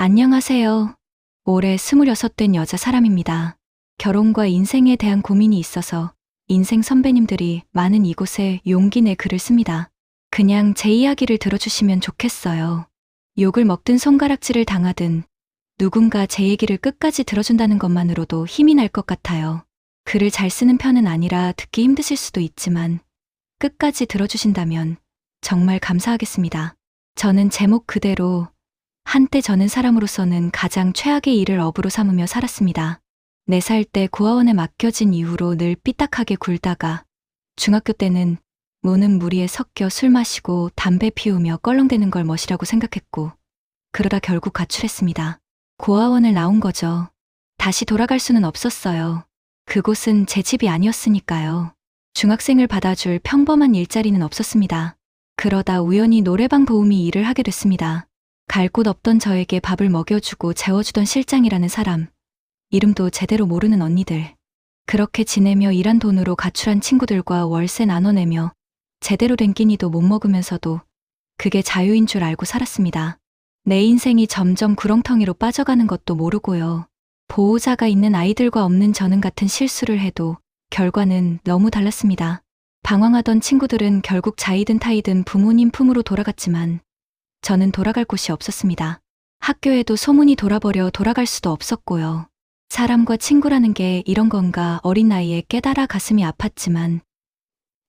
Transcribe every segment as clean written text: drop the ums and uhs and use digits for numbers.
안녕하세요. 올해 26 된 여자 사람입니다. 결혼과 인생에 대한 고민이 있어서 인생 선배님들이 많은 이곳에 용기 내 글을 씁니다. 그냥 제 이야기를 들어주시면 좋겠어요. 욕을 먹든 손가락질을 당하든 누군가 제 얘기를 끝까지 들어준다는 것만으로도 힘이 날 것 같아요. 글을 잘 쓰는 편은 아니라 듣기 힘드실 수도 있지만 끝까지 들어주신다면 정말 감사하겠습니다. 저는 제목 그대로 한때 저는 사람으로서는 가장 최악의 일을 업으로 삼으며 살았습니다. 4살 때 고아원에 맡겨진 이후로 늘 삐딱하게 굴다가 중학교 때는 무는 무리에 섞여 술 마시고 담배 피우며 껄렁대는 걸 멋이라고 생각했고 그러다 결국 가출했습니다. 고아원을 나온 거죠. 다시 돌아갈 수는 없었어요. 그곳은 제 집이 아니었으니까요. 중학생을 받아줄 평범한 일자리는 없었습니다. 그러다 우연히 노래방 도우미 일을 하게 됐습니다. 갈 곳 없던 저에게 밥을 먹여주고 재워주던 실장이라는 사람, 이름도 제대로 모르는 언니들. 그렇게 지내며 일한 돈으로 가출한 친구들과 월세 나눠내며 제대로 된 끼니도 못 먹으면서도 그게 자유인 줄 알고 살았습니다. 내 인생이 점점 구렁텅이로 빠져가는 것도 모르고요. 보호자가 있는 아이들과 없는 저는 같은 실수를 해도 결과는 너무 달랐습니다. 방황하던 친구들은 결국 자이든 타이든 부모님 품으로 돌아갔지만 저는 돌아갈 곳이 없었습니다. 학교에도 소문이 돌아버려 돌아갈 수도 없었고요. 사람과 친구라는 게 이런 건가 어린 나이에 깨달아 가슴이 아팠지만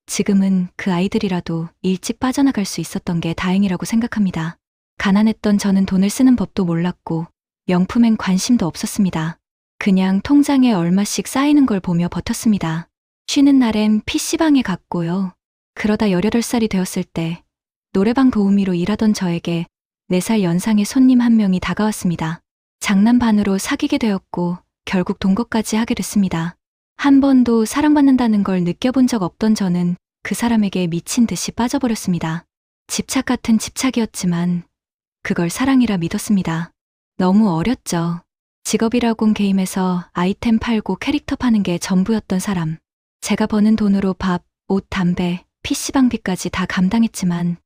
지금은 그 아이들이라도 일찍 빠져나갈 수 있었던 게 다행이라고 생각합니다. 가난했던 저는 돈을 쓰는 법도 몰랐고 명품엔 관심도 없었습니다. 그냥 통장에 얼마씩 쌓이는 걸 보며 버텼습니다. 쉬는 날엔 PC방에 갔고요. 그러다 18살이 되었을 때 노래방 도우미로 일하던 저에게 4살 연상의 손님 한 명이 다가왔습니다. 장난 반으로 사귀게 되었고 결국 동거까지 하게 됐습니다. 한 번도 사랑받는다는 걸 느껴본 적 없던 저는 그 사람에게 미친 듯이 빠져버렸습니다. 집착 같은 집착이었지만 그걸 사랑이라 믿었습니다. 너무 어렸죠. 직업이라곤 게임에서 아이템 팔고 캐릭터 파는 게 전부였던 사람. 제가 버는 돈으로 밥, 옷, 담배, PC방비까지 다 감당했지만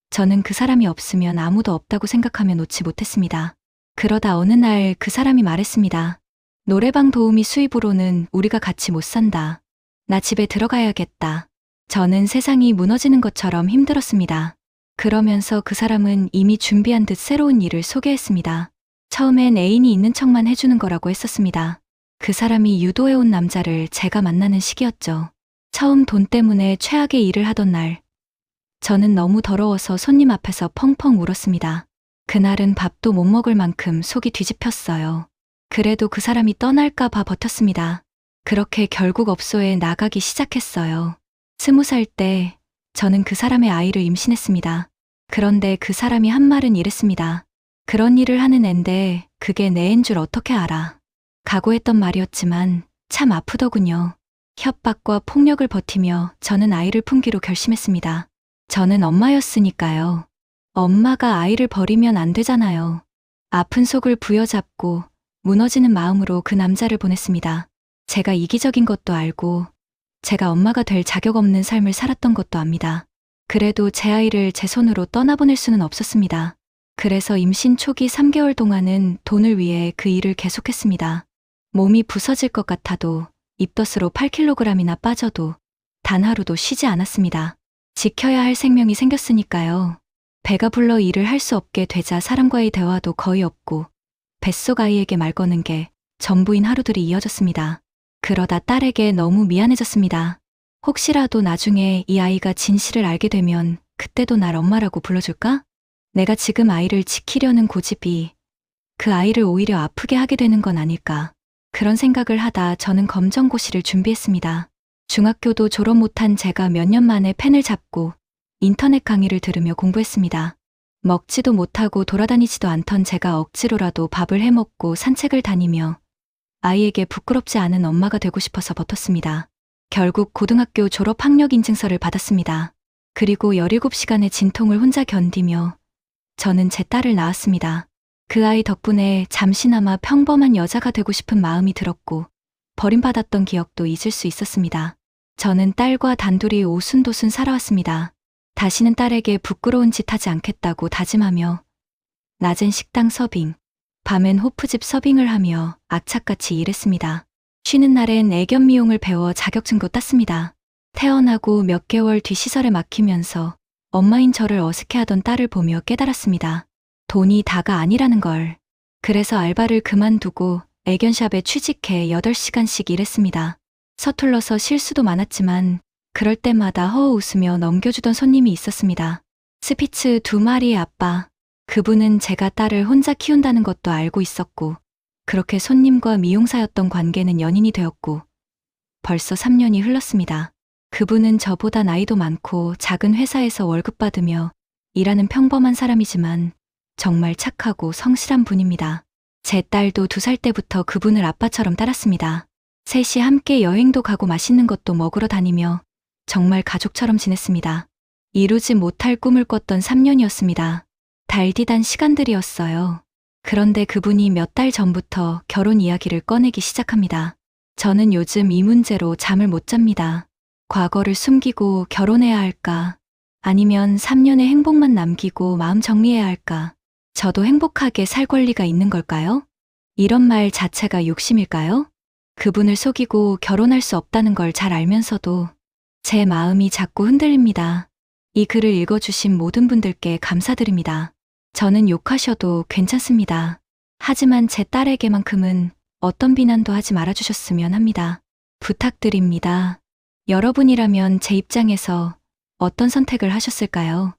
저는 그 사람이 없으면 아무도 없다고 생각하며 놓지 못했습니다. 그러다 어느 날 그 사람이 말했습니다. 노래방 도우미 수입으로는 우리가 같이 못 산다. 나 집에 들어가야겠다. 저는 세상이 무너지는 것처럼 힘들었습니다. 그러면서 그 사람은 이미 준비한 듯 새로운 일을 소개했습니다. 처음엔 애인이 있는 척만 해주는 거라고 했었습니다. 그 사람이 유도해온 남자를 제가 만나는 시기였죠. 처음 돈 때문에 최악의 일을 하던 날, 저는 너무 더러워서 손님 앞에서 펑펑 울었습니다. 그날은 밥도 못 먹을 만큼 속이 뒤집혔어요. 그래도 그 사람이 떠날까 봐 버텼습니다. 그렇게 결국 업소에 나가기 시작했어요. 20살 때 저는 그 사람의 아이를 임신했습니다. 그런데 그 사람이 한 말은 이랬습니다. 그런 일을 하는 앤데 그게 내 앤 줄 어떻게 알아. 각오했던 말이었지만 참 아프더군요. 협박과 폭력을 버티며 저는 아이를 품기로 결심했습니다. 저는 엄마였으니까요. 엄마가 아이를 버리면 안 되잖아요. 아픈 속을 부여잡고 무너지는 마음으로 그 남자를 보냈습니다. 제가 이기적인 것도 알고 제가 엄마가 될 자격 없는 삶을 살았던 것도 압니다. 그래도 제 아이를 제 손으로 떠나보낼 수는 없었습니다. 그래서 임신 초기 3개월 동안은 돈을 위해 그 일을 계속했습니다. 몸이 부서질 것 같아도 입덧으로 8kg이나 빠져도 단 하루도 쉬지 않았습니다. 지켜야 할 생명이 생겼으니까요. 배가 불러 일을 할 수 없게 되자 사람과의 대화도 거의 없고 뱃속 아이에게 말 거는 게 전부인 하루들이 이어졌습니다. 그러다 딸에게 너무 미안해졌습니다. 혹시라도 나중에 이 아이가 진실을 알게 되면 그때도 날 엄마라고 불러줄까? 내가 지금 아이를 지키려는 고집이 그 아이를 오히려 아프게 하게 되는 건 아닐까. 그런 생각을 하다 저는 검정고시를 준비했습니다. 중학교도 졸업 못한 제가 몇 년 만에 펜을 잡고 인터넷 강의를 들으며 공부했습니다. 먹지도 못하고 돌아다니지도 않던 제가 억지로라도 밥을 해먹고 산책을 다니며 아이에게 부끄럽지 않은 엄마가 되고 싶어서 버텼습니다. 결국 고등학교 졸업 학력 인증서를 받았습니다. 그리고 17시간의 진통을 혼자 견디며 저는 제 딸을 낳았습니다. 그 아이 덕분에 잠시나마 평범한 여자가 되고 싶은 마음이 들었고 버림받았던 기억도 잊을 수 있었습니다. 저는 딸과 단둘이 오순도순 살아왔습니다. 다시는 딸에게 부끄러운 짓 하지 않겠다고 다짐하며 낮은 식당 서빙, 밤엔 호프집 서빙을 하며 악착같이 일했습니다. 쉬는 날엔 애견 미용을 배워 자격증도 땄습니다. 태어나고 몇 개월 뒤 시설에 막히면서 엄마인 저를 어색해하던 딸을 보며 깨달았습니다. 돈이 다가 아니라는 걸. 그래서 알바를 그만두고 애견샵에 취직해 8시간씩 일했습니다. 서툴러서 실수도 많았지만 그럴 때마다 허허 웃으며 넘겨주던 손님이 있었습니다. 스피츠 2마리의 아빠. 그분은 제가 딸을 혼자 키운다는 것도 알고 있었고, 그렇게 손님과 미용사였던 관계는 연인이 되었고, 벌써 3년이 흘렀습니다. 그분은 저보다 나이도 많고 작은 회사에서 월급 받으며 일하는 평범한 사람이지만 정말 착하고 성실한 분입니다. 제 딸도 2살 때부터 그분을 아빠처럼 따랐습니다. 셋이 함께 여행도 가고 맛있는 것도 먹으러 다니며 정말 가족처럼 지냈습니다. 이루지 못할 꿈을 꿨던 3년이었습니다. 달디단 시간들이었어요. 그런데 그분이 몇 달 전부터 결혼 이야기를 꺼내기 시작합니다. 저는 요즘 이 문제로 잠을 못 잡니다. 과거를 숨기고 결혼해야 할까? 아니면 3년의 행복만 남기고 마음 정리해야 할까? 저도 행복하게 살 권리가 있는 걸까요? 이런 말 자체가 욕심일까요? 그분을 속이고 결혼할 수 없다는 걸 잘 알면서도 제 마음이 자꾸 흔들립니다. 이 글을 읽어주신 모든 분들께 감사드립니다. 저는 욕하셔도 괜찮습니다. 하지만 제 딸에게만큼은 어떤 비난도 하지 말아주셨으면 합니다. 부탁드립니다. 여러분이라면 제 입장에서 어떤 선택을 하셨을까요?